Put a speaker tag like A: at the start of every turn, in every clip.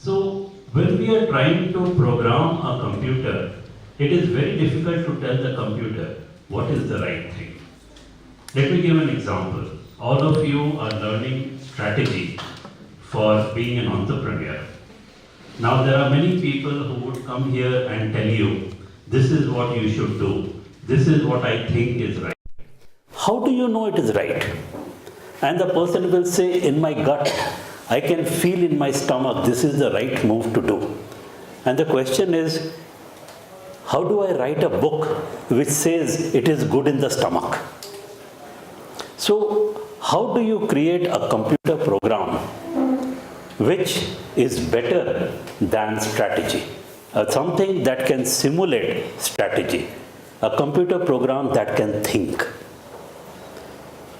A: So when we are trying to program a computer, it is very difficult to tell the computer what is the right thing. Let me give an example. All of you are learning strategy for being an entrepreneur. Now there are many people who would come here and tell you, this is what you should do. This is what I think is right. How do you know it is right? And the person will say, in my gut, I can feel in my stomach, this is the right move to do. And the question is, how do I write a book which says it is good in the stomach? So, how do you create a computer program which is better than strategy? Something that can simulate strategy. A computer program that can think.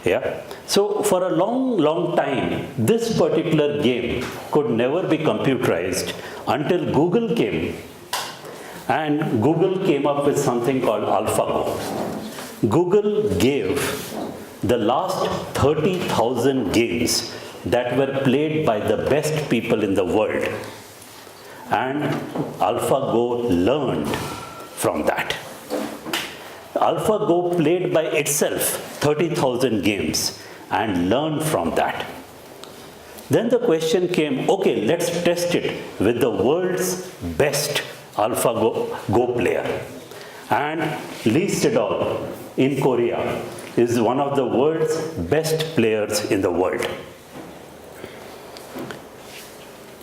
A: Yeah. So for a long time, this particular game could never be computerized until Google came. And Google came up with something called AlphaGo. Google gave the last 30,000 games that were played by the best people in the world. And AlphaGo learned from that. AlphaGo played by itself 30,000 games and learned from that. Then the question came, okay, let's test it with the world's best AlphaGo player. And Lee Sedol in Korea is one of the world's best players in the world.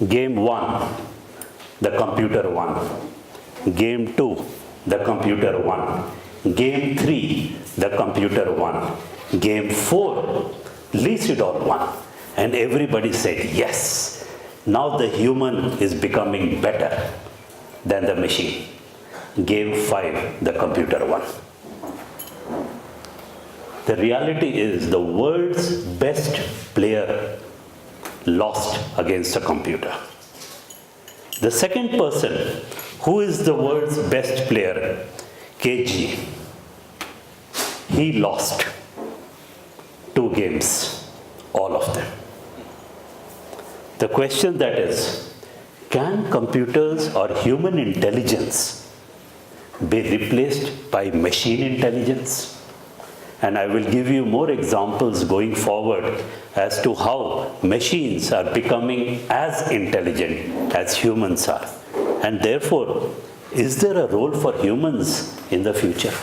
A: Game 1, the computer won. Game 2, the computer won. Game 3, the computer won. Game 4, Lee Sedol won. And everybody said, yes, now the human is becoming better than the machine. Game 5, the computer won. The reality is the world's best player lost against a computer. The second person, who is the world's best player, KG, he lost 2 games, all of them. The question that is, can computers or human intelligence be replaced by machine intelligence? And I will give you more examples going forward as to how machines are becoming as intelligent as humans are. And therefore, is there a role for humans in the future?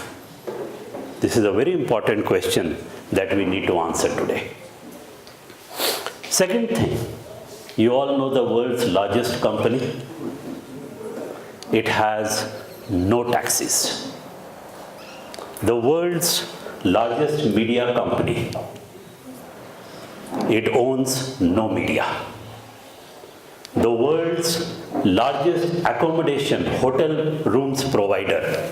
A: This is a very important question that we need to answer today. Second thing, you all know the world's largest company. It has no taxes. The world's largest media company, it owns no media. The world's largest accommodation, hotel rooms provider,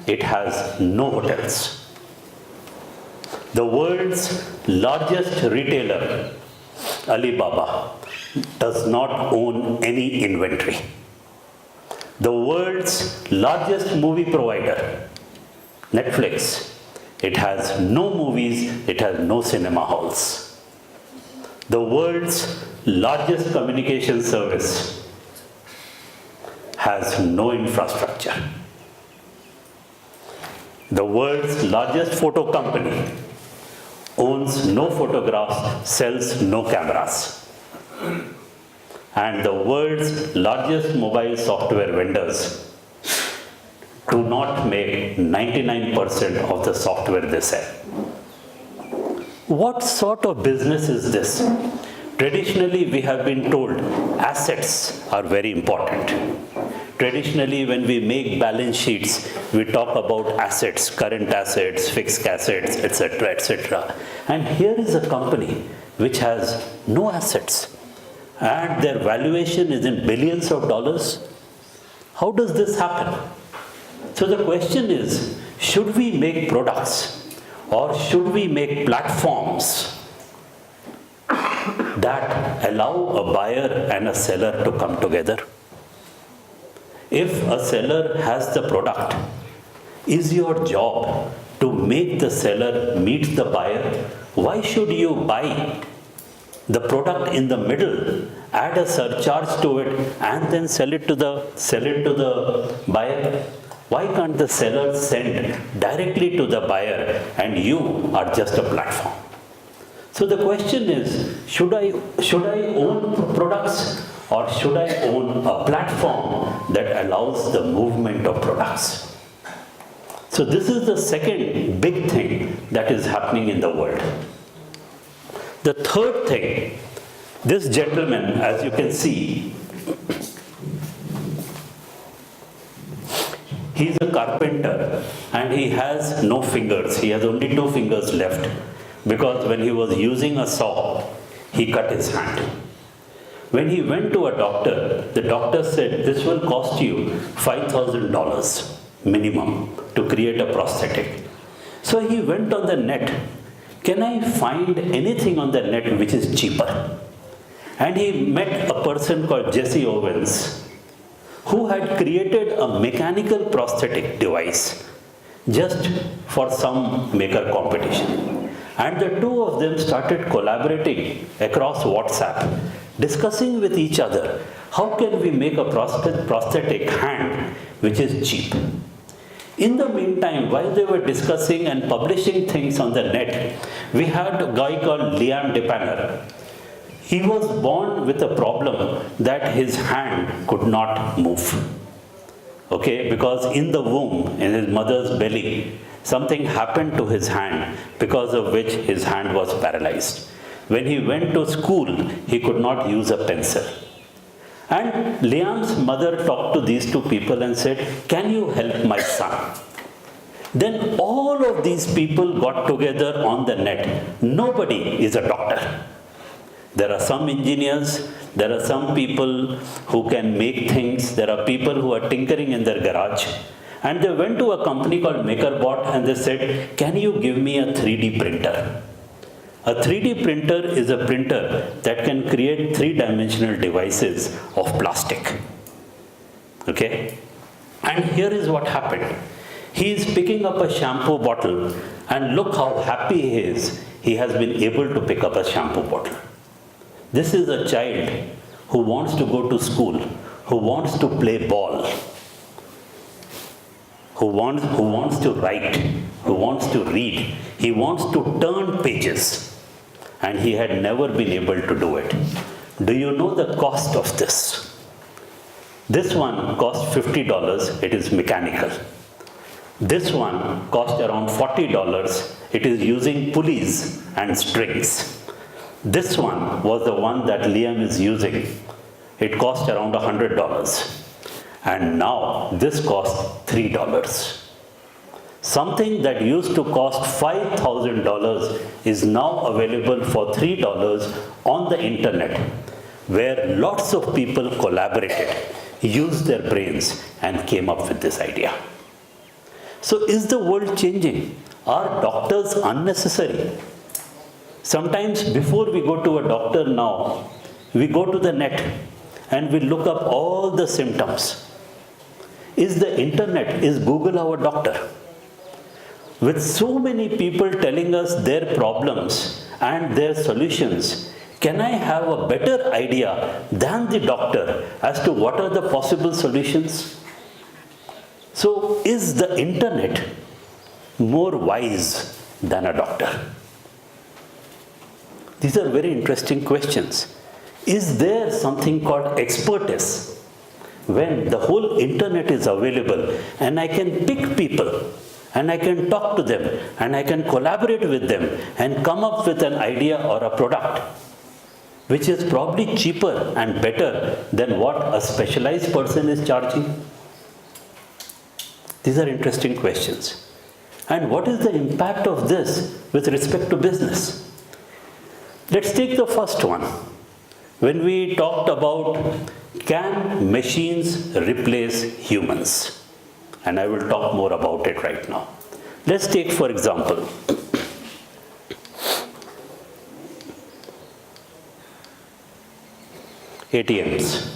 A: it has no hotels. The world's largest retailer, Alibaba, does not own any inventory. The world's largest movie provider, Netflix, it has no movies, it has no cinema halls. The world's largest communication service has no infrastructure. The world's largest photo company owns no photographs, sells no cameras. And the world's largest mobile software vendors do not make 99% of the software they sell. What sort of business is this? Traditionally, we have been told assets are very important. Traditionally, when we make balance sheets, we talk about assets, current assets, fixed assets, etc., etc. And here is a company which has no assets, and their valuation is in billions of dollars. How does this happen? So the question is, should we make products or should we make platforms that allow a buyer and a seller to come together? If a seller has the product, is your job to make the seller meet the buyer? Why should you buy the product in the middle, add a surcharge to it, and then sell it to the buyer? Why can't the seller send directly to the buyer and you are just a platform? So the question is, should I own products, or should I own a platform that allows the movement of products? So this is the second big thing that is happening in the world. The third thing, this gentleman, as you can see, he's a carpenter and he has no fingers. He has only 2 fingers left because when he was using a saw, he cut his hand. When he went to a doctor, the doctor said, this will cost you $5,000 minimum to create a prosthetic. So he went on the net. Can I find anything on the net which is cheaper? And he met a person called Jesse Owens, who had created a mechanical prosthetic device just for some maker competition. And the two of them started collaborating across WhatsApp, discussing with each other, how can we make a prosthetic hand which is cheap? In the meantime, while they were discussing and publishing things on the net, we had a guy called Liam DePanner. He was born with a problem that his hand could not move. Okay, because in the womb, in his mother's belly, something happened to his hand because of which his hand was paralyzed. When he went to school, he could not use a pencil. And Liam's mother talked to these two people and said, can you help my son? Then all of these people got together on the net. Nobody is a doctor. There are some engineers, there are some people who can make things, there are people who are tinkering in their garage. And they went to a company called MakerBot and they said, can you give me a 3D printer? A 3D printer is a printer that can create 3-dimensional devices of plastic. Okay? And here is what happened. He is picking up a shampoo bottle and look how happy he is. He has been able to pick up a shampoo bottle. This is a child who wants to go to school, who wants to play ball, who wants to write, who wants to read. He wants to turn pages. And he had never been able to do it. Do you know the cost of this? This one cost $50, it is mechanical. This one cost around $40, it is using pulleys and strings. This one was the one that Liam is using. It cost around $100. And now this costs $3. Something that used to cost $5,000 is now available for $3 on the internet, where lots of people collaborated, used their brains, and came up with this idea. So is the world changing? Are doctors unnecessary? Sometimes before we go to a doctor now, we go to the net and we look up all the symptoms. Is the internet, is Google our doctor? With so many people telling us their problems and their solutions, can I have a better idea than the doctor as to what are the possible solutions? So, is the internet more wise than a doctor? These are very interesting questions. Is there something called expertise? When the whole internet is available and I can pick people and I can talk to them and I can collaborate with them and come up with an idea or a product which is probably cheaper and better than what a specialized person is charging? These are interesting questions. And what is the impact of this with respect to business? Let's take the first one. When we talked about, can machines replace humans? And I will talk more about it right now. Let's take, for example, ATMs.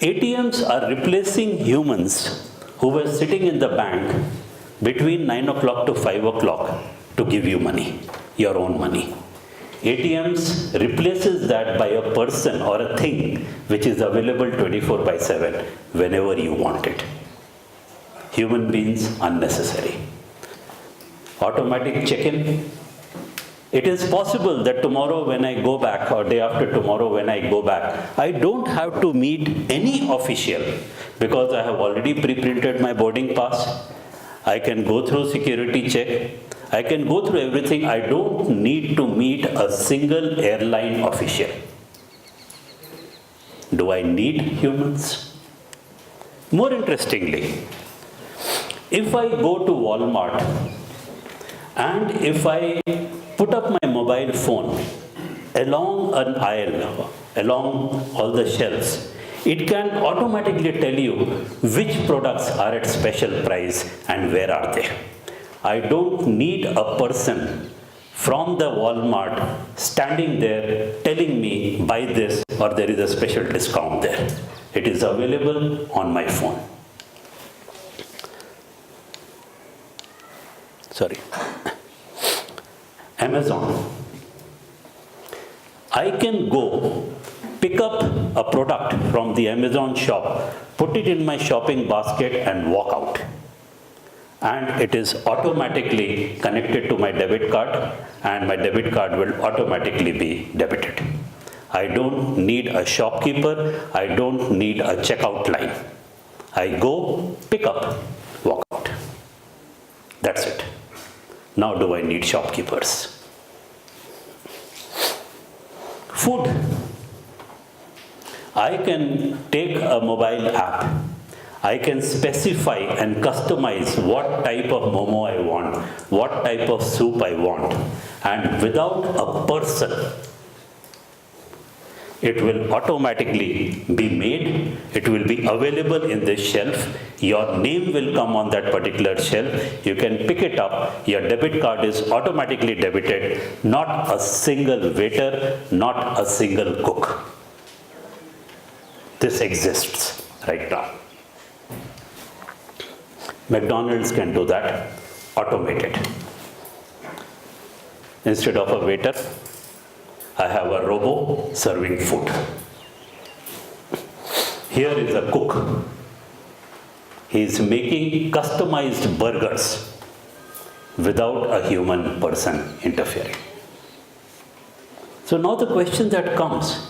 A: ATMs are replacing humans who were sitting in the bank between 9 o'clock to 5 o'clock to give you money, your own money. ATMs replaces that by a person or a thing which is available 24 by 7 whenever you want it. Human beings unnecessary. Automatic check-in. It is possible that tomorrow when I go back or day after tomorrow when I go back, I don't have to meet any official because I have already pre-printed my boarding pass. I can go through security check. I can go through everything. I don't need to meet a single airline official. Do I need humans? More interestingly, if I go to Walmart and if I put up my mobile phone along an aisle, along all the shelves, it can automatically tell you which products are at special price and where are they. I don't need a person from the Walmart standing there telling me buy this or there is a special discount there. It is available on my phone. Sorry. Amazon. I can go pick up a product from the Amazon shop, put it in my shopping basket and walk out. And it is automatically connected to my debit card and my debit card will automatically be debited. I don't need a shopkeeper. I don't need a checkout line. I go, pick up, walk out. That's it. Now do I need shopkeepers? Food. I can take a mobile app. I can specify and customize what type of momo I want, what type of soup I want, and without a person, it will automatically be made, it will be available in this shelf, your name will come on that particular shelf, you can pick it up, your debit card is automatically debited, not a single waiter, not a single cook. This exists right now. McDonalds can do that, automated. Instead of a waiter, I have a robo serving food. Here is a cook. He is making customized burgers without a human person interfering. So now the question that comes,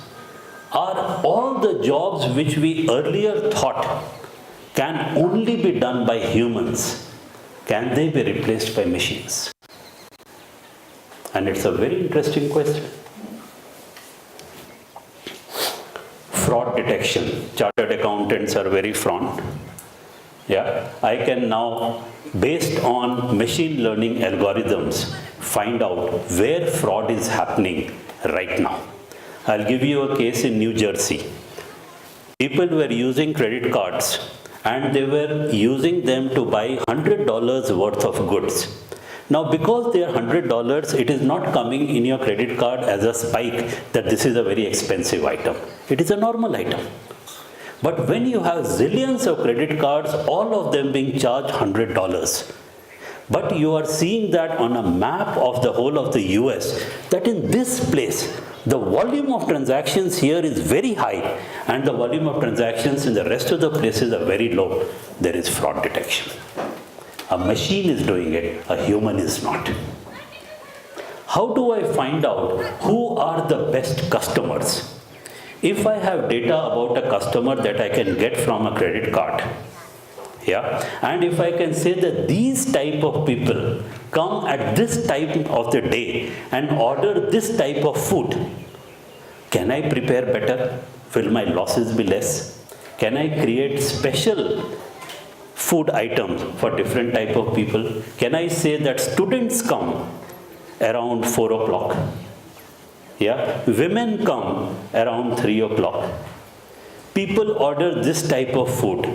A: are all the jobs which we earlier thought can only be done by humans, can they be replaced by machines? And it's a very interesting question. Fraud detection. Chartered accountants are very fond. Yeah, I can now, based on machine learning algorithms, find out where fraud is happening right now. I'll give you a case in New Jersey. People were using credit cards and they were using them to buy $100 worth of goods. Now, because they are $100, it is not coming in your credit card as a spike that this is a very expensive item. It is a normal item. But when you have zillions of credit cards, all of them being charged $100, but you are seeing that on a map of the whole of the US, that in this place, the volume of transactions here is very high and the volume of transactions in the rest of the places are very low. There is fraud detection. A machine is doing it, a human is not. How do I find out who are the best customers? If I have data about a customer that I can get from a credit card, yeah, and if I can say that these type of people come at this time of the day and order this type of food, can I prepare better? Will my losses be less? Can I create special food items for different type of people? Can I say that students come around 4 o'clock? Yeah, women come around 3 o'clock. People order this type of food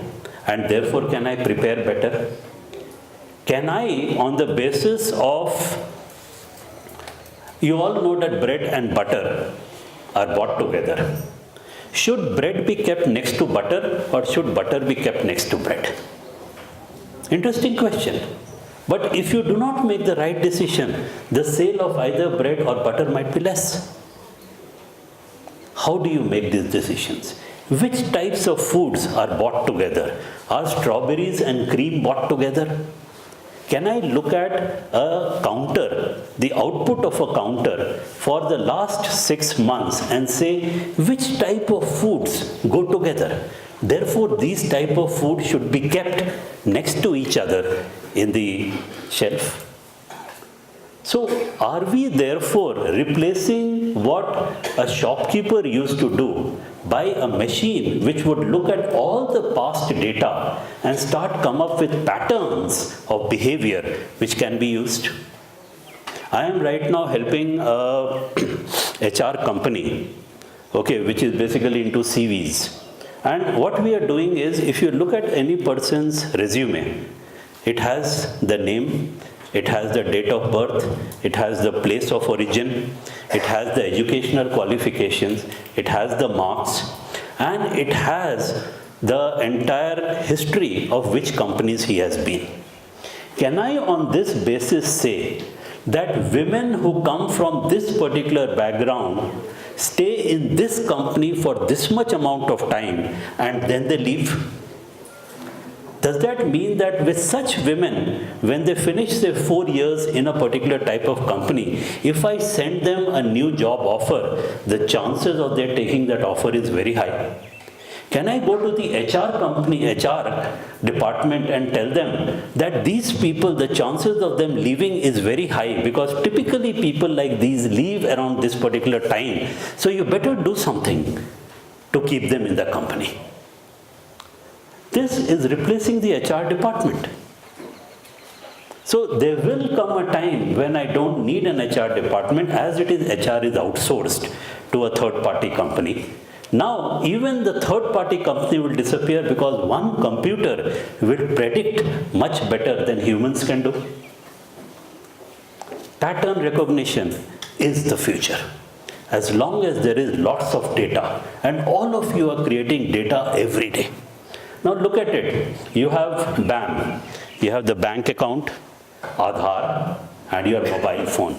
A: and therefore can I prepare better? Can I, on the basis of, you all know that bread and butter are bought together. Should bread be kept next to butter or should butter be kept next to bread? Interesting question. But if you do not make the right decision, the sale of either bread or butter might be less. How do you make these decisions? Which types of foods are bought together? Are strawberries and cream bought together? Can I look at a counter, the output of a counter for the last 6 months and say which type of foods go together? Therefore, these type of food should be kept next to each other in the shelf. So, are we therefore replacing what a shopkeeper used to do by a machine which would look at all the past data and start come up with patterns of behavior which can be used? I am right now helping a HR company, okay, which is basically into CVs. And what we are doing is, if you look at any person's resume, it has the name, it has the date of birth, it has the place of origin, it has the educational qualifications, it has the marks, and it has the entire history of which companies he has been. Can I on this basis say that women who come from this particular background stay in this company for this much amount of time and then they leave? Does that mean that with such women, when they finish their 4 years in a particular type of company, if I send them a new job offer, the chances of their taking that offer is very high? Can I go to the HR department and tell them that these people, the chances of them leaving is very high, because typically people like these leave around this particular time. So you better do something to keep them in the company. This is replacing the HR department. So there will come a time when I don't need an HR department, as it is HR is outsourced to a third-party company. Now, even the third-party company will disappear because one computer will predict much better than humans can do. Pattern recognition is the future. As long as there is lots of data, and all of you are creating data every day. Now look at it. You have BAM. You have the bank account, Aadhaar, and your mobile phone.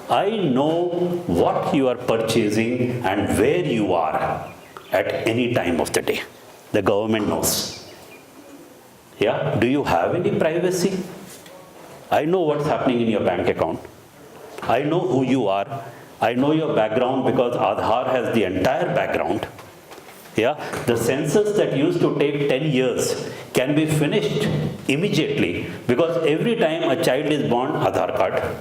A: I know what you are purchasing and where you are at any time of the day. The government knows. Yeah? Do you have any privacy? I know what's happening in your bank account. I know who you are. I know your background because Aadhaar has the entire background. Yeah? The census that used to take 10 years can be finished immediately, because every time a child is born, Aadhaar card,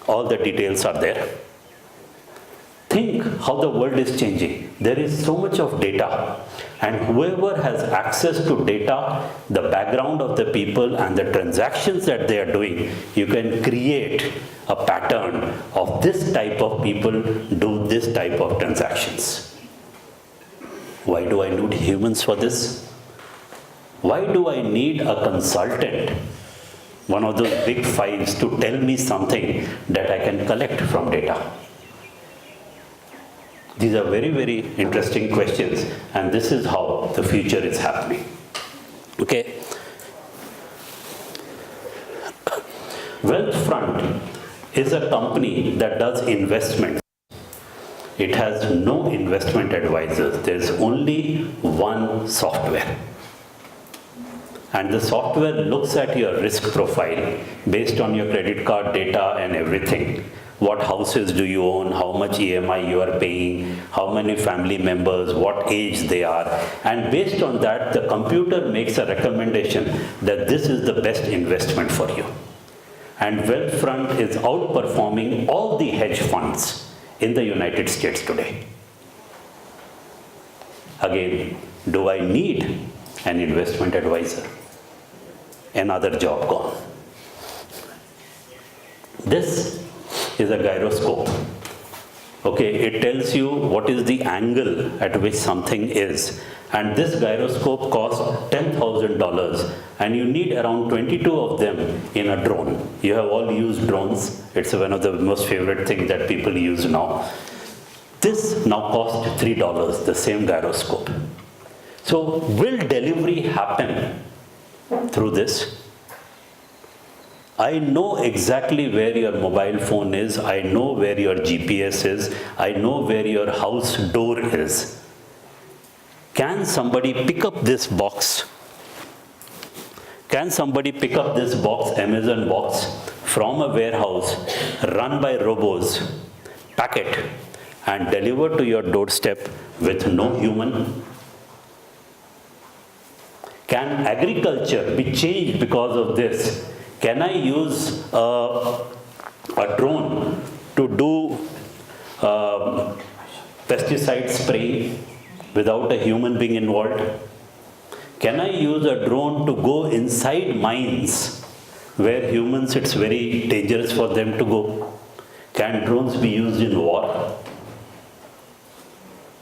A: all the details are there. Think how the world is changing. There is so much of data, and whoever has access to data, the background of the people and the transactions that they are doing, you can create a pattern of this type of people do this type of transactions. Why do I need humans for this? Why do I need a consultant, one of those big fives, to tell me something that I can collect from data? These are very, very interesting questions, and this is how the future is happening. Okay. Wealthfront is a company that does investment. It has no investment advisors. There is only one software. And the software looks at your risk profile based on your credit card data and everything. What houses do you own, how much EMI you are paying, how many family members, what age they are. And based on that, the computer makes a recommendation that this is the best investment for you. And Wealthfront is outperforming all the hedge funds in the United States today. Again, do I need an investment advisor? Another job gone. This is a gyroscope. Okay, it tells you what is the angle at which something is. And this gyroscope costs $10,000, and you need around 22 of them in a drone. You have all used drones. It's one of the most favorite things that people use now. This now costs $3, the same gyroscope. So will delivery happen through this? I know exactly where your mobile phone is, I know where your GPS is, I know where your house door is. Can somebody pick up this box? Can somebody pick up this box, Amazon box, from a warehouse run by robots, pack it, and deliver to your doorstep with no human? Can agriculture be changed because of this? Can I use a drone to do pesticide spraying without a human being involved? Can I use a drone to go inside mines where humans, it's very dangerous for them to go? Can drones be used in war?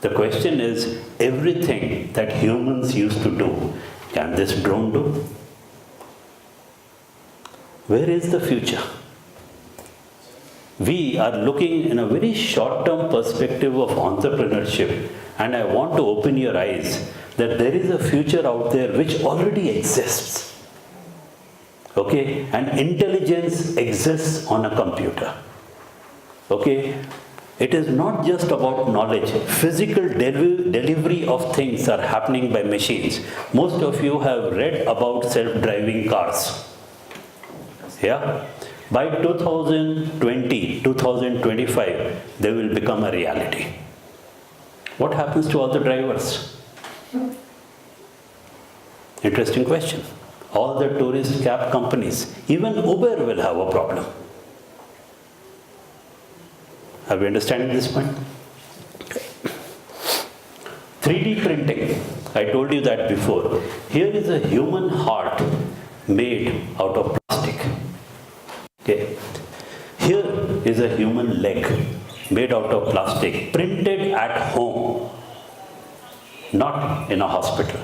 A: The question is, everything that humans used to do, can this drone do? Where is the future? We are looking in a very short-term perspective of entrepreneurship, and I want to open your eyes that there is a future out there which already exists. Okay? And intelligence exists on a computer. Okay? It is not just about knowledge. Physical delivery of things are happening by machines. Most of you have read about self-driving cars. Yeah? By 2020, 2025, they will become a reality. What happens to all the drivers? Interesting question. All the tourist cab companies, even Uber will have a problem. Are we understanding this point? 3D printing. I told you that before. Here is a human heart made out of plastic. Okay. Here is a human leg made out of plastic, printed at home, not in a hospital.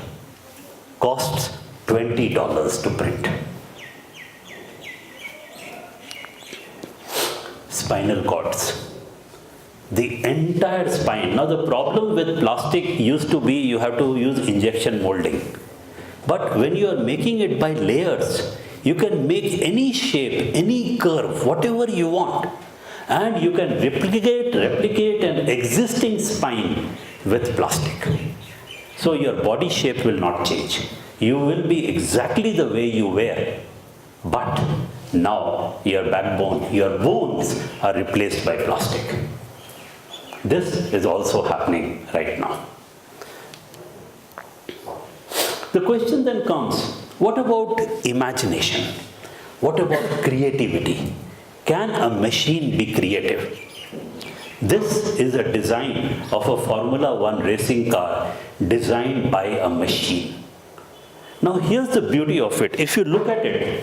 A: Costs $20 to print. Spinal cords. The entire spine. Now the problem with plastic used to be you have to use injection molding. But when you are making it by layers, you can make any shape, any curve, whatever you want. And you can replicate an existing spine with plastic. So your body shape will not change. You will be exactly the way you were. But now your backbone, your bones are replaced by plastic. This is also happening right now. The question then comes, what about imagination? What about creativity? Can a machine be creative? This is a design of a Formula One racing car designed by a machine. Now here's the beauty of it. If you look at it,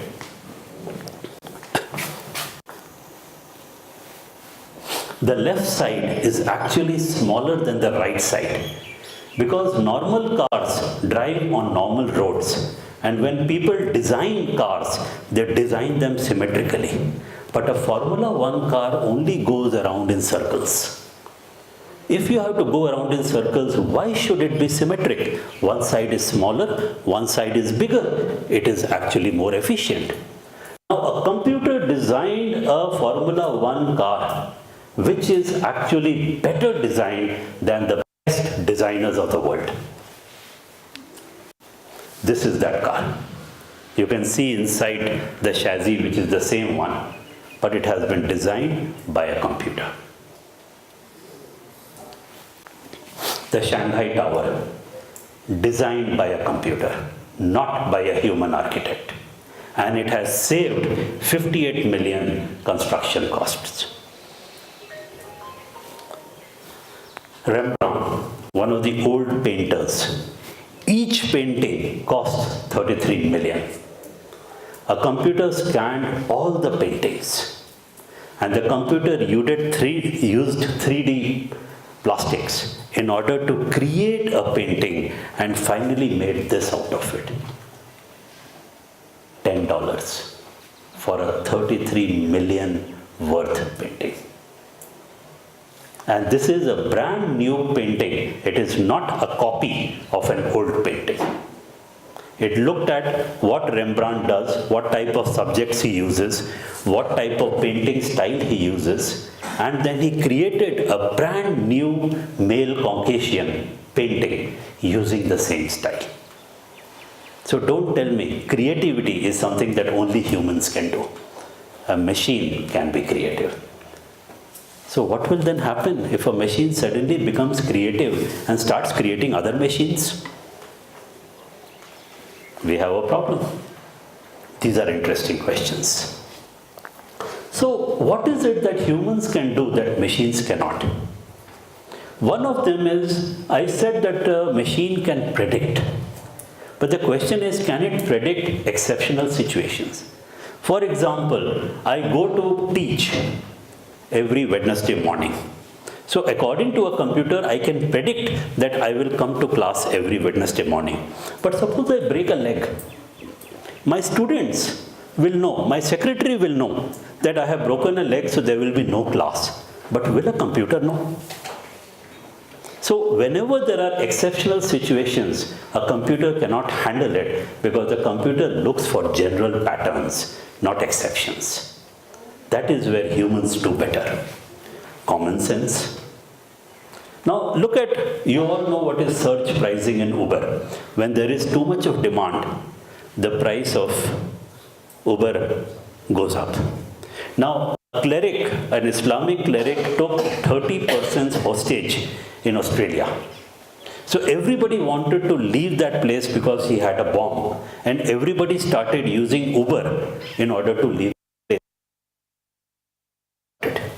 A: the left side is actually smaller than the right side, because normal cars drive on normal roads, and when people design cars, they design them symmetrically. But a Formula One car only goes around in circles. If you have to go around in circles, why should it be symmetric? One side is smaller, one side is bigger. It is actually more efficient. Now, a computer designed a Formula One car which is actually better designed than the best designers of the world. This is that car. You can see inside the chassis, which is the same one, but it has been designed by a computer. The Shanghai Tower, designed by a computer, not by a human architect. And it has saved 58 million construction costs. Rembrandt, one of the old painters, each painting cost 33 million. A computer scanned all the paintings, and the computer used 3D plastics in order to create a painting and finally made this out of it. $10 for a 33 million worth painting. And this is a brand new painting. It is not a copy of an old painting. It looked at what Rembrandt does, what type of subjects he uses, what type of painting style he uses, and then he created a brand new male Caucasian painting using the same style. So don't tell me creativity is something that only humans can do. A machine can be creative. So what will then happen if a machine suddenly becomes creative and starts creating other machines? We have a problem. These are interesting questions. So what is it that humans can do that machines cannot? One of them is, I said that a machine can predict. But the question is, can it predict exceptional situations? For example, I go to teach every Wednesday morning. So according to a computer, I can predict that I will come to class every Wednesday morning. But suppose I break a leg. My students will know, my secretary will know that I have broken a leg, so there will be no class. But will a computer know? So whenever there are exceptional situations, a computer cannot handle it because the computer looks for general patterns, not exceptions. That is where humans do better. Common sense. Now look at, you all know what is surge pricing in Uber. When there is too much of demand, the price of Uber goes up. Now a cleric, an Islamic cleric, took 30 persons hostage in Australia. So everybody wanted to leave that place because he had a bomb, and everybody started using Uber in order to leave the place.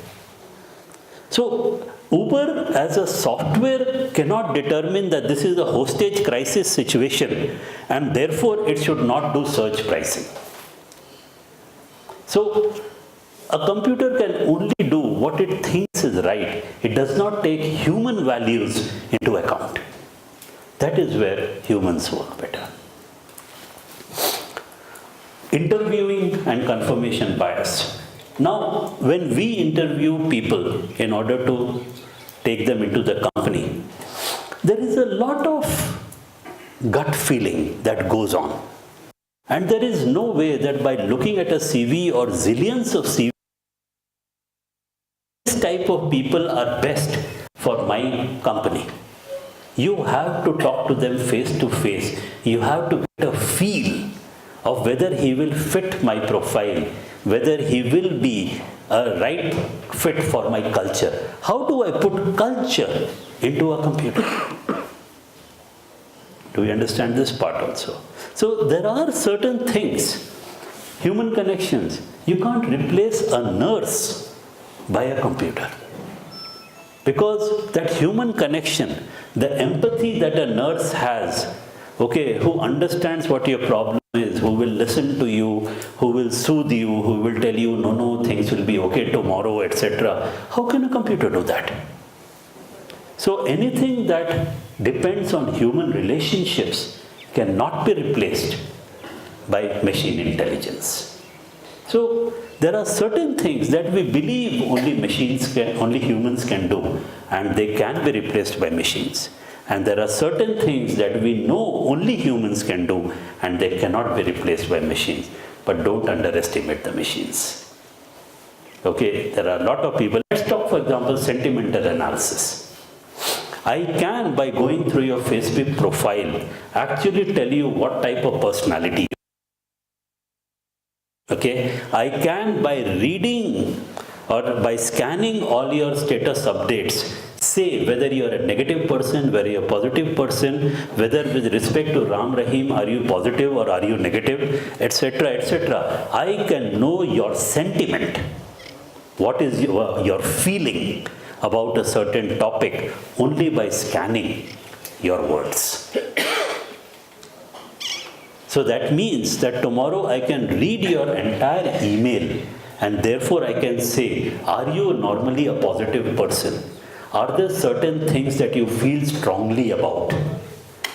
A: So Uber as a software cannot determine that this is a hostage crisis situation, and therefore it should not do surge pricing. So a computer can only do what it thinks is right. It does not take human values into account. That is where humans work better. Interviewing and confirmation bias. Now, when we interview people in order to take them into the company, there is a lot of gut feeling that goes on. And there is no way that by looking at a CV or zillions of CVs, this type of people are best for my company. You have to talk to them face to face. You have to get a feel of whether he will fit my profile, whether he will be a right fit for my culture. How do I put culture into a computer? Do we understand this part also? So there are certain things, human connections. You can't replace a nurse by a computer. Because that human connection, the empathy that a nurse has, okay, who understands what your problem is, who will listen to you, who will soothe you, who will tell you, no, things will be okay tomorrow, etc. How can a computer do that? So anything that depends on human relationships cannot be replaced by machine intelligence. So there are certain things that we believe only humans can do, and they can be replaced by machines. And there are certain things that we know only humans can do, and they cannot be replaced by machines. But don't underestimate the machines. Okay, there are a lot of people. Let's talk, for example, sentimental analysis. I can, by going through your Facebook profile, actually tell you what type of personality you are. Okay, I can, by reading or by scanning all your status updates, say whether you are a negative person, whether you are a positive person, whether with respect to Ram Rahim, are you positive or are you negative, etc., etc. I can know your sentiment. What is your feeling about a certain topic only by scanning your words. So that means that tomorrow I can read your entire email, and therefore I can say, are you normally a positive person? Are there certain things that you feel strongly about?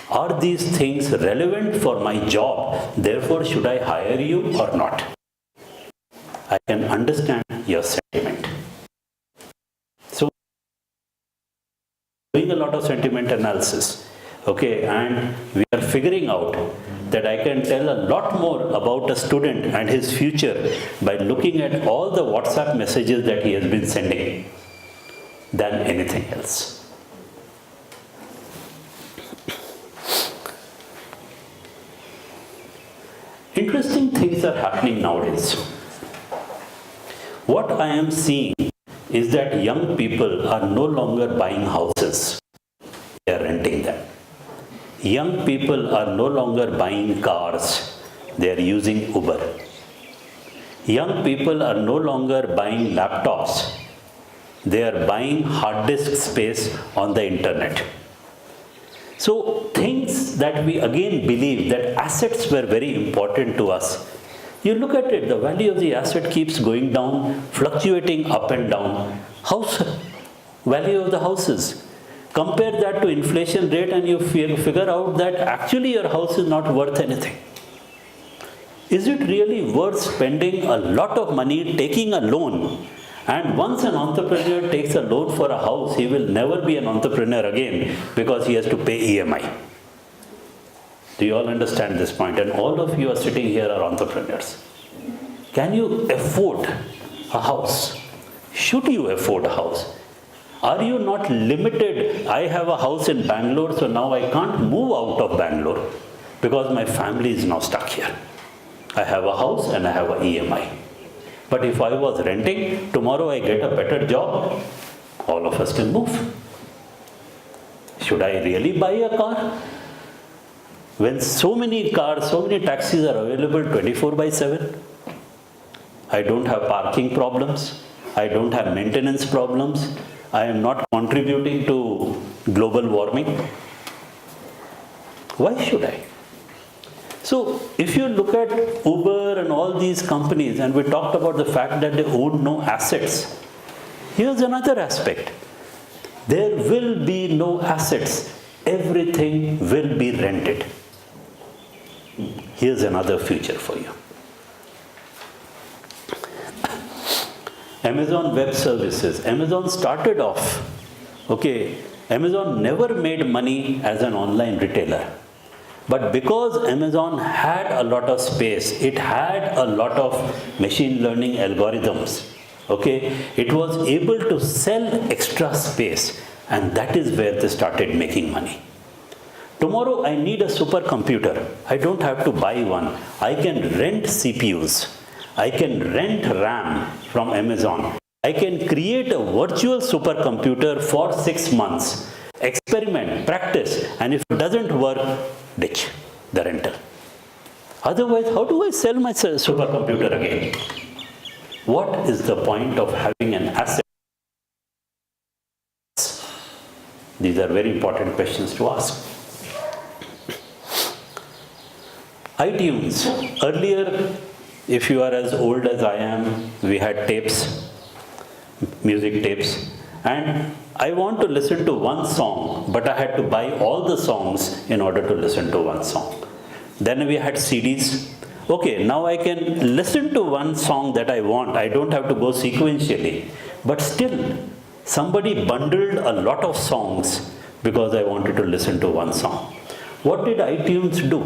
A: Are these things relevant for my job? Therefore, should I hire you or not? I can understand your sentiment. So, doing a lot of sentiment analysis, okay, and we are figuring out that I can tell a lot more about a student and his future by looking at all the WhatsApp messages that he has been sending than anything else. Interesting things are happening nowadays. What I am seeing is that young people are no longer buying houses, they are renting them. Young people are no longer buying cars, they are using Uber. Young people are no longer buying laptops, they are buying hard disk space on the internet. So things that we again believe that assets were very important to us. You look at it, the value of the asset keeps going down, fluctuating up and down. House value of the houses. Compare that to inflation rate and you figure out that actually your house is not worth anything. Is it really worth spending a lot of money taking a loan? And once an entrepreneur takes a loan for a house, he will never be an entrepreneur again because he has to pay EMI. Do you all understand this point? And all of you are sitting here are entrepreneurs. Can you afford a house? Should you afford a house? Are you not limited? I have a house in Bangalore, so now I can't move out of Bangalore because my family is now stuck here. I have a house and I have an EMI. But if I was renting, tomorrow I get a better job, all of us can move. Should I really buy a car? When so many cars, so many taxis are available 24/7, I don't have parking problems, I don't have maintenance problems, I am not contributing to global warming. Why should I? So, if you look at Uber and all these companies, and we talked about the fact that they own no assets, here's another aspect. There will be no assets. Everything will be rented. Here's another future for you. Amazon Web Services. Amazon started off, Amazon never made money as an online retailer. But because Amazon had a lot of space, it had a lot of machine learning algorithms, it was able to sell extra space, and that is where they started making money. Tomorrow I need a supercomputer. I don't have to buy one. I can rent CPUs. I can rent RAM from Amazon. I can create a virtual supercomputer for 6 months. Experiment, practice, and if it doesn't work, ditch the rental. Otherwise, how do I sell my supercomputer again? What is the point of having an asset? These are very important questions to ask. iTunes. Earlier, if you are as old as I am, we had tapes, music tapes, and I want to listen to one song, but I had to buy all the songs in order to listen to one song. Then we had CDs. Now I can listen to one song that I want. I don't have to go sequentially. But still, somebody bundled a lot of songs because I wanted to listen to one song. What did iTunes do?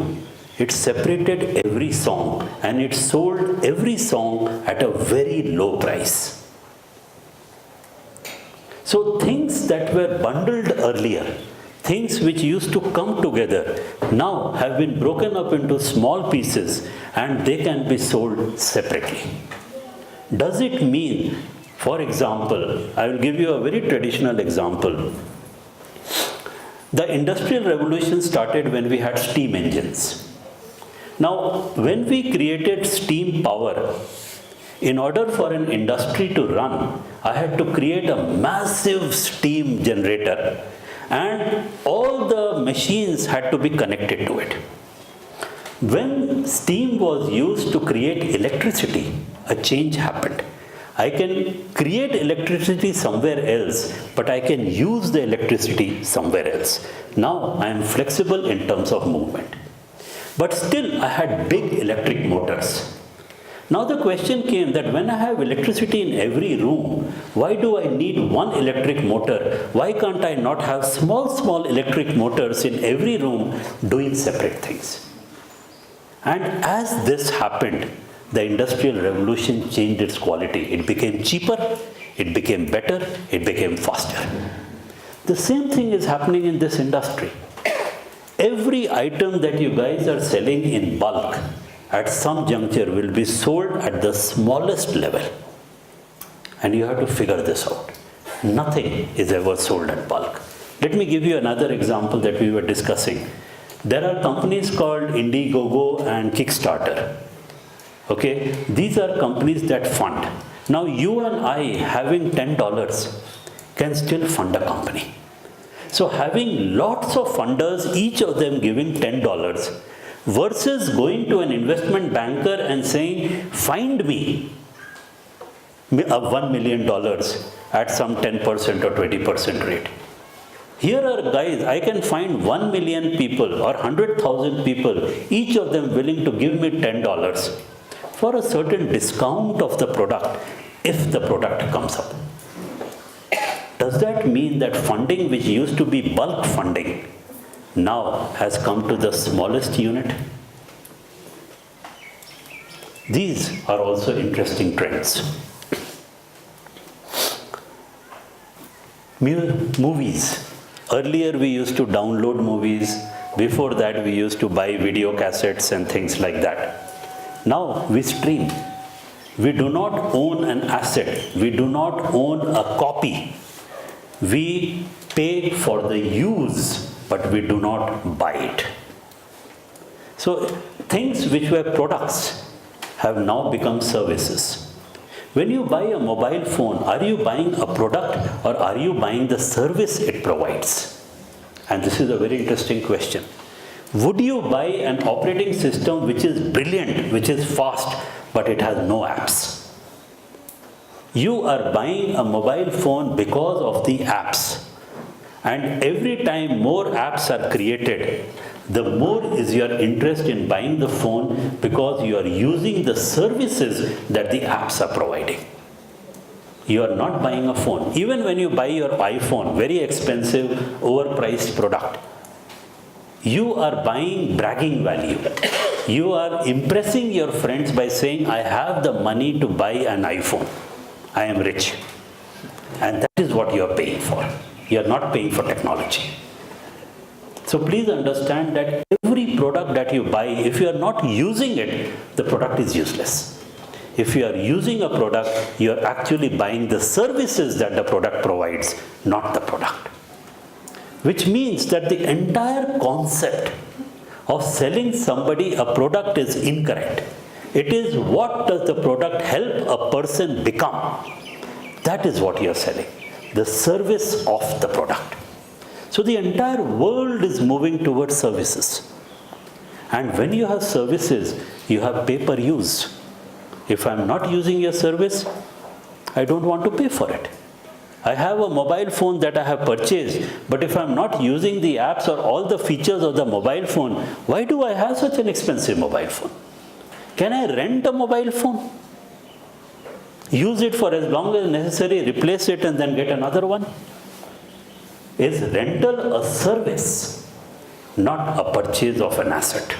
A: It separated every song and it sold every song at a very low price. So things that were bundled earlier, things which used to come together, now have been broken up into small pieces and they can be sold separately. Does it mean, for example, I will give you a very traditional example. The Industrial Revolution started when we had steam engines. Now, when we created steam power, in order for an industry to run, I had to create a massive steam generator and all the machines had to be connected to it. When steam was used to create electricity, a change happened. I can create electricity somewhere else, but I can use the electricity somewhere else. Now I am flexible in terms of movement. But still I had big electric motors. Now the question came that when I have electricity in every room, why do I need one electric motor? Why can't I not have small electric motors in every room doing separate things? And as this happened, the industrial revolution changed its quality. It became cheaper, it became better, it became faster. The same thing is happening in this industry. Every item that you guys are selling in bulk at some juncture will be sold at the smallest level. And you have to figure this out. Nothing is ever sold at bulk. Let me give you another example that we were discussing. There are companies called Indiegogo and Kickstarter. Okay, these are companies that fund. Now you and I having $10 can still fund a company. So having lots of funders, each of them giving $10 versus going to an investment banker and saying, find me $1 million at some 10% or 20% rate. Here are guys, I can find 1 million people or 100,000 people, each of them willing to give me $10 for a certain discount of the product if the product comes up. Does that mean that funding, which used to be bulk funding, now has come to the smallest unit? These are also interesting trends. Movies. Earlier we used to download movies. Before that we used to buy video cassettes and things like that. Now we stream. We do not own an asset. We do not own a copy. We pay for the use, but we do not buy it. So things which were products have now become services. When you buy a mobile phone, are you buying a product or are you buying the service it provides? And this is a very interesting question. Would you buy an operating system which is brilliant, which is fast, but it has no apps? You are buying a mobile phone because of the apps. And every time more apps are created, the more is your interest in buying the phone because you are using the services that the apps are providing. You are not buying a phone. Even when you buy your iPhone, very expensive, overpriced product, you are buying bragging value. You are impressing your friends by saying, I have the money to buy an iPhone. I am rich. And that is what you are paying for. You are not paying for technology. So please understand that every product that you buy, if you are not using it, the product is useless. If you are using a product, you are actually buying the services that the product provides, not the product. Which means that the entire concept of selling somebody a product is incorrect. It is what does the product help a person become. That is what you are selling. The service of the product. So the entire world is moving towards services. And when you have services, you have pay per use. If I'm not using your service, I don't want to pay for it. I have a mobile phone that I have purchased, but if I'm not using the apps or all the features of the mobile phone, why do I have such an expensive mobile phone? Can I rent a mobile phone? Use it for as long as necessary, replace it and then get another one? Is rental a service, not a purchase of an asset?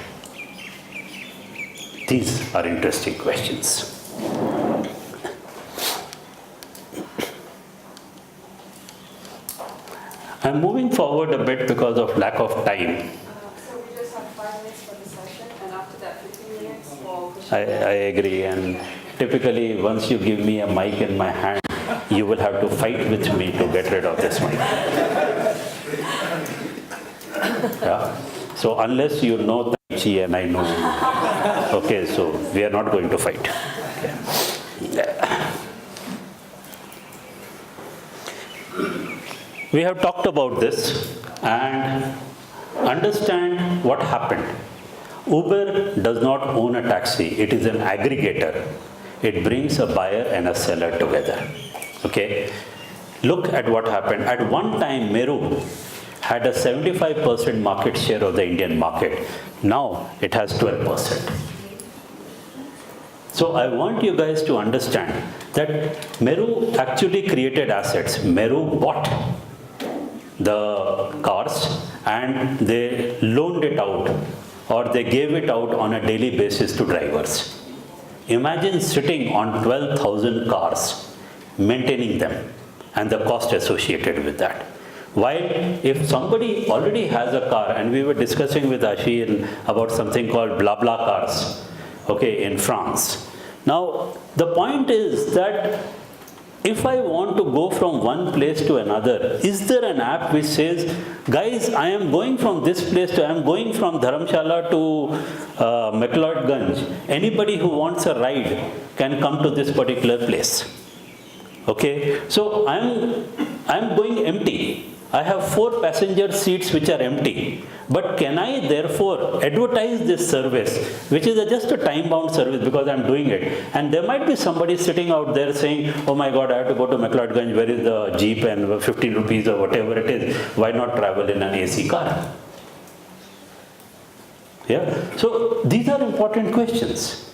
A: These are interesting questions. I'm moving forward a bit because of lack of time.
B: So we just have 5 minutes for the session, and after that 15 minutes for questions.
A: I agree, and typically once you give me a mic in my hand, you will have to fight with me to get rid of this mic. Yeah? So unless you know Tai Chi and I know you, okay, so we are not going to fight. Okay. We have talked about this and understand what happened. Uber does not own a taxi, it is an aggregator. It brings a buyer and a seller together. Okay? Look at what happened. At one time, Meru had a 75% market share of the Indian market. Now it has 12%. So I want you guys to understand that Meru actually created assets. Meru bought the cars and they loaned it out or they gave it out on a daily basis to drivers. Imagine sitting on 12,000 cars, maintaining them, and the cost associated with that. While if somebody already has a car, and we were discussing with Ashil about something called blah blah cars, okay, in France. Now, the point is that if I want to go from one place to another, is there an app which says, guys, I am going from this place to, I am going from Dharamshala to McLeodganj. Anybody who wants a ride can come to this particular place. Okay, so I'm going empty. I have 4 passenger seats which are empty. But can I therefore advertise this service, which is just a time-bound service because I'm doing it. And there might be somebody sitting out there saying, oh my God, I have to go to McLeodganj, where is the jeep and 15 rupees or whatever it is. Why not travel in an AC car? Yeah. So these are important questions.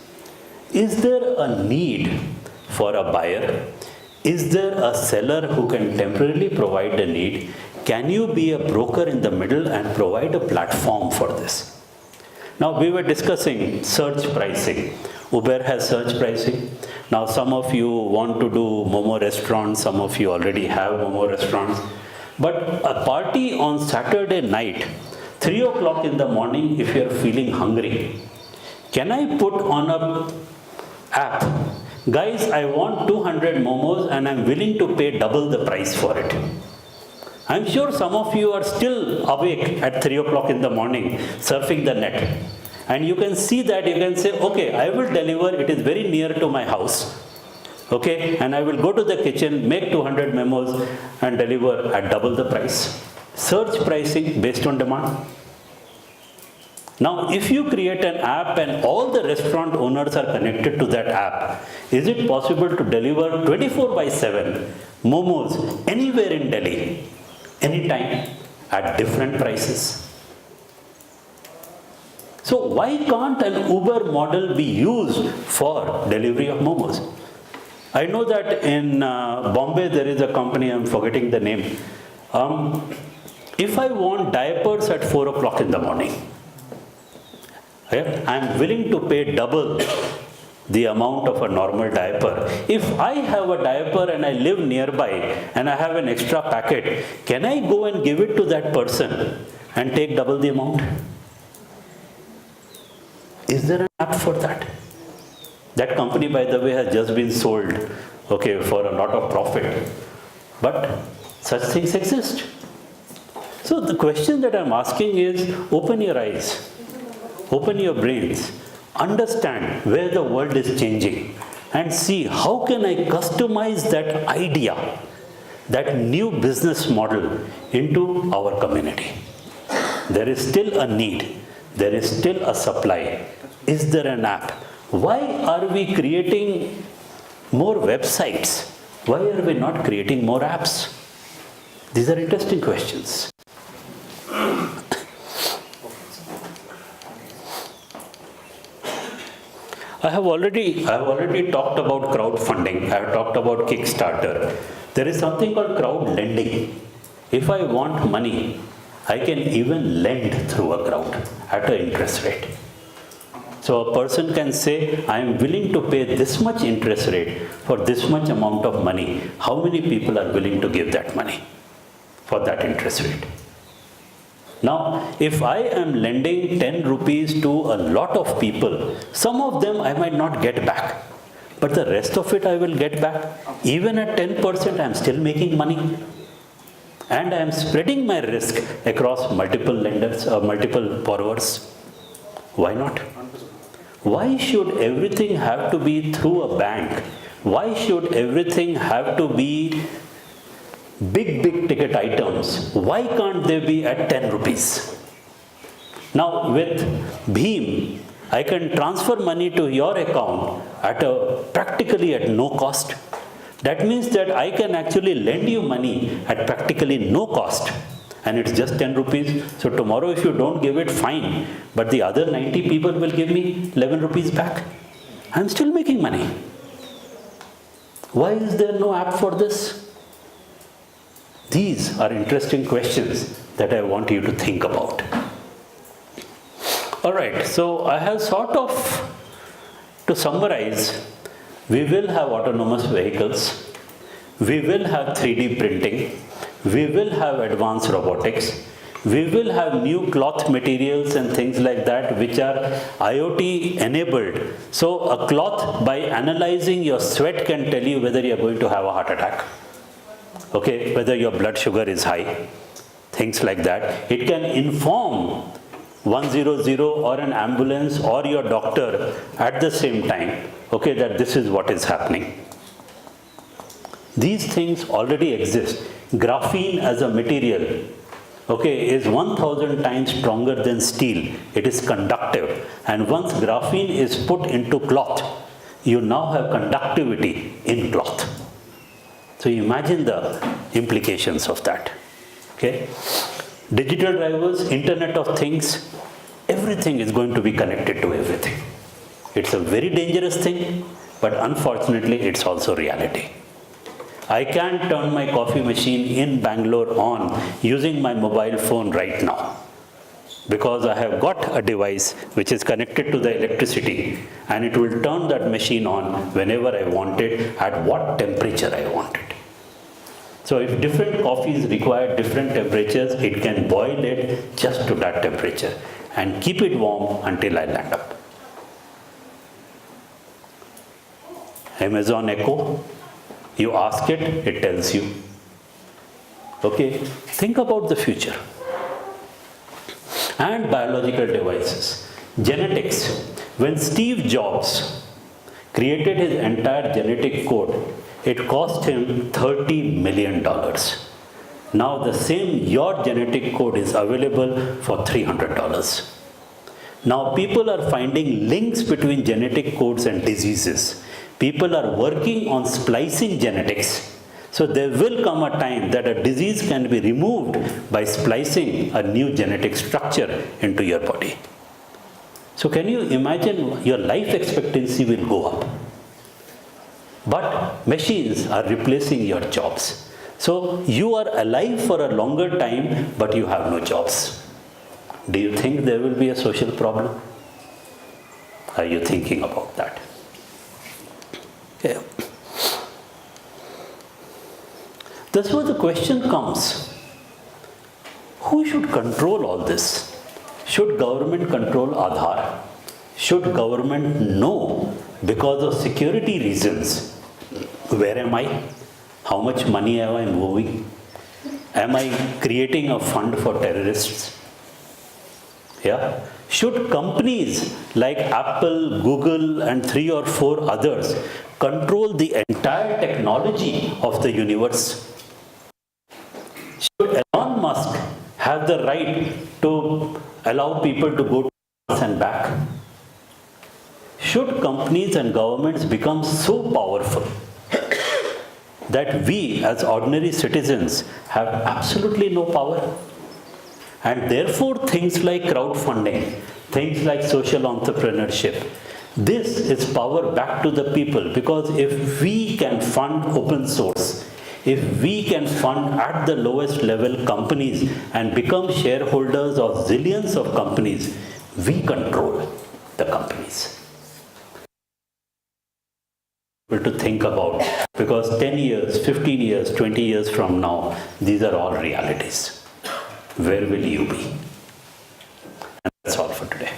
A: Is there a need for a buyer? Is there a seller who can temporarily provide the need? Can you be a broker in the middle and provide a platform for this? Now, we were discussing search pricing. Uber has search pricing. Now, some of you want to do Momo restaurants. Some of you already have Momo restaurants. But a party on Saturday night, 3 o'clock in the morning, if you're feeling hungry, can I put on a app, guys, I want 200 momos and I'm willing to pay double the price for it? I'm sure some of you are still awake at 3 o'clock in the morning surfing the net. And you can see that, you can say, okay, I will deliver, it is very near to my house. Okay, and I will go to the kitchen, make 200 momos and deliver at double the price. Search pricing based on demand. Now, if you create an app and all the restaurant owners are connected to that app, is it possible to deliver 24/7 momos anywhere in Delhi, anytime, at different prices? So why can't an Uber model be used for delivery of momos? I know that in Bombay there is a company, I'm forgetting the name. If I want diapers at 4 o'clock in the morning, I'm willing to pay double the amount of a normal diaper. If I have a diaper and I live nearby and I have an extra packet, can I go and give it to that person and take double the amount? Is there an app for that? That company, by the way, has just been sold, okay, for a lot of profit. But such things exist. So the question that I'm asking is, open your eyes. Open your brains, understand where the world is changing, and see how can I customize that idea, that new business model into our community. There is still a need. There is still a supply. Is there an app? Why are we creating more websites? Why are we not creating more apps? These are interesting questions. I have already talked about crowdfunding. I have talked about Kickstarter. There is something called crowd lending. If I want money, I can even lend through a crowd at an interest rate. So a person can say, I am willing to pay this much interest rate for this much amount of money. How many people are willing to give that money for that interest rate? Now, if I am lending 10 rupees to a lot of people, some of them I might not get back, but the rest of it I will get back. Even at 10%, I am still making money. And I am spreading my risk across multiple lenders or multiple borrowers. Why not? Why should everything have to be through a bank? Why should everything have to be big ticket items? Why can't they be at 10 rupees? Now with Bheem, I can transfer money to your account practically at no cost. That means that I can actually lend you money at practically no cost. And it's just 10 rupees. So tomorrow if you don't give it, fine. But the other 90 people will give me 11 rupees back. I'm still making money. Why is there no app for this? These are interesting questions that I want you to think about. All right, so I have sort of, to summarize, we will have autonomous vehicles, we will have 3D printing, we will have advanced robotics, we will have new cloth materials and things like that which are IoT enabled. So a cloth, by analyzing your sweat, can tell you whether you are going to have a heart attack, okay, whether your blood sugar is high, things like that. It can inform 100 or an ambulance or your doctor at the same time, okay, that this is what is happening. These things already exist. Graphene as a material, okay, is 1000 times stronger than steel. It is conductive. And once graphene is put into cloth, you now have conductivity in cloth. So imagine the implications of that, okay. Digital drivers, Internet of Things, everything is going to be connected to everything. It's a very dangerous thing, but unfortunately it's also reality. I can't turn my coffee machine in Bangalore on using my mobile phone right now, because I have got a device which is connected to the electricity, and it will turn that machine on whenever I want it, at what temperature I want it. So if different coffees require different temperatures, it can boil it just to that temperature and keep it warm until I land up. Amazon Echo, you ask it, it tells you. Okay, think about the future. And biological devices. Genetics. When Steve Jobs created his entire genetic code, it cost him $30 million. Now the same, your genetic code is available for $300. Now people are finding links between genetic codes and diseases. People are working on splicing genetics. So there will come a time that a disease can be removed by splicing a new genetic structure into your body. So can you imagine your life expectancy will go up? But machines are replacing your jobs. So you are alive for a longer time, but you have no jobs. Do you think there will be a social problem? Are you thinking about that? Okay. That's where the question comes. Who should control all this? Should government control Aadhaar? Should government know, because of security reasons, where am I? How much money am I moving? Am I creating a fund for terrorists? Yeah. Should companies like Apple, Google, and 3 or 4 others control the entire technology of the universe? Should Elon Musk have the right to allow people to go to Mars and back? Should companies and governments become so powerful that we as ordinary citizens have absolutely no power? And therefore things like crowdfunding, things like social entrepreneurship, this is power back to the people, because if we can fund open source, if we can fund at the lowest level companies and become shareholders of zillions of companies, we control the companies. To think about, because 10 years, 15 years, 20 years from now, these are all realities. Where will you be? And that's all for today.